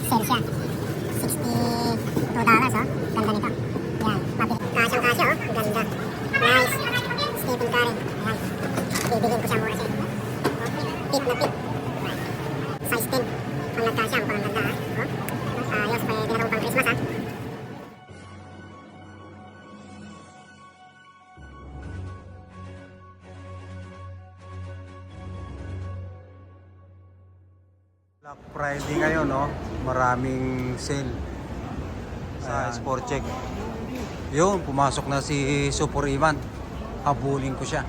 Sale siya. $62, oh. Ganda nito. Yan. Kasyang-kasya, oh. Ganda. Nice. Stephen Curry. Ayan. Bibilin ko siya mura siya. Pit na pit. Size 10. Pang nagkasya. Mukhang ganda, ha. Oh. Ayos. Pwede na itong pang Christmas, ha. Black Friday ngayon, no? Maraming sale sa Sport Check. Yun, pumasok na si Super Iman. Habulin ko siya.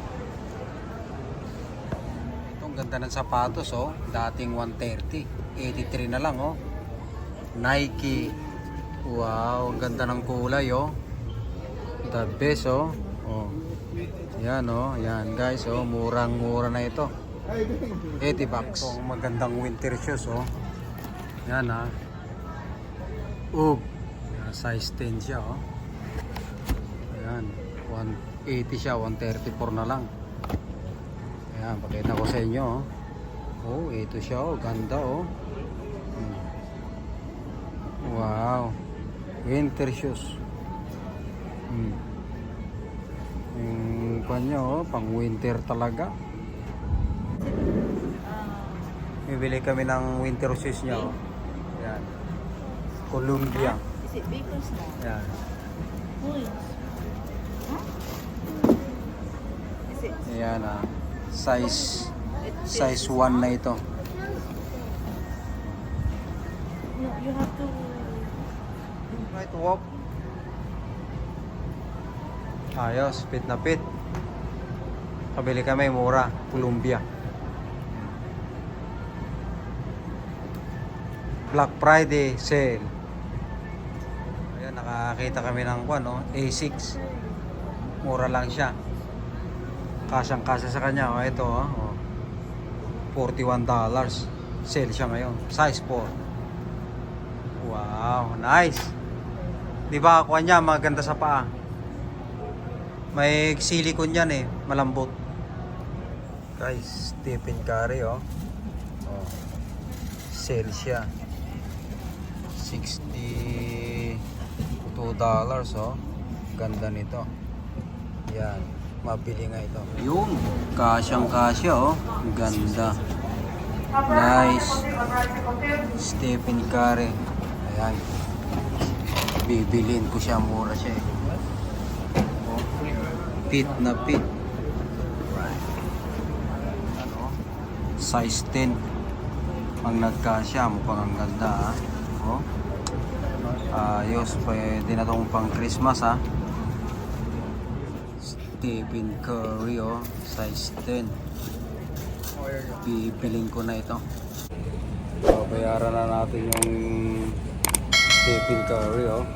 Itong ganda ng sapatos, oh. Dating 130, 83 na lang, oh. Nike. Wow, ang ganda ng kulay, oh. The best, oh. Oh. Yan, oh. Yan, guys, oh. Murang-mura na ito. 80 bucks. Itong magandang winter shoes, oh. Yan, ha. Yan, size 10 siya, oh. Ayan, 180 siya, 134 na lang. Ayan, pakita ko sa inyo, oh. Oh, ito siya, oh. Ganda, oh. Wow. Winter shoes. Yung kanya, oh, pang winter talaga. Bibili kami ng winter shoes niya, oh. Ayan. Columbia. Is it big or small? Ayan. Uy. Huh? Is it? Ayan, ah. Size 1 na ito. No, you have to. Right walk. Ayos, fit na fit. Kabili kami, mura. Columbia. Black Friday sale. Ayan, nakakita kami ng A6. Mura lang siya. Kasyang-kasya sa kanya. Oh, ito, oh. $41. Sale siya ngayon. Size 4. Wow, nice. Di ba kuha niya maganda sa paa? May silicone yan, eh, malambot. Guys, Stephen Curry, oh. Oh. Sale siya. $62, oh. Ganda nito. Yan, mabili nga ito. Yung kasyang-kasya, oh. Ganda. Nice. Stephen Curry. Ayan. Bibilin ko siya, mura siya, eh. Oh. Fit na fit. Right. Ano? Size 10. Pang nagkasya, mukhang ang ganda, ha. Oh. Ayos, pwede na itong pang Christmas, ha. Stephen Curry, oh. Size 10. Bibiling ko na ito. So, bayaran na natin yung Stephen Curry, oh.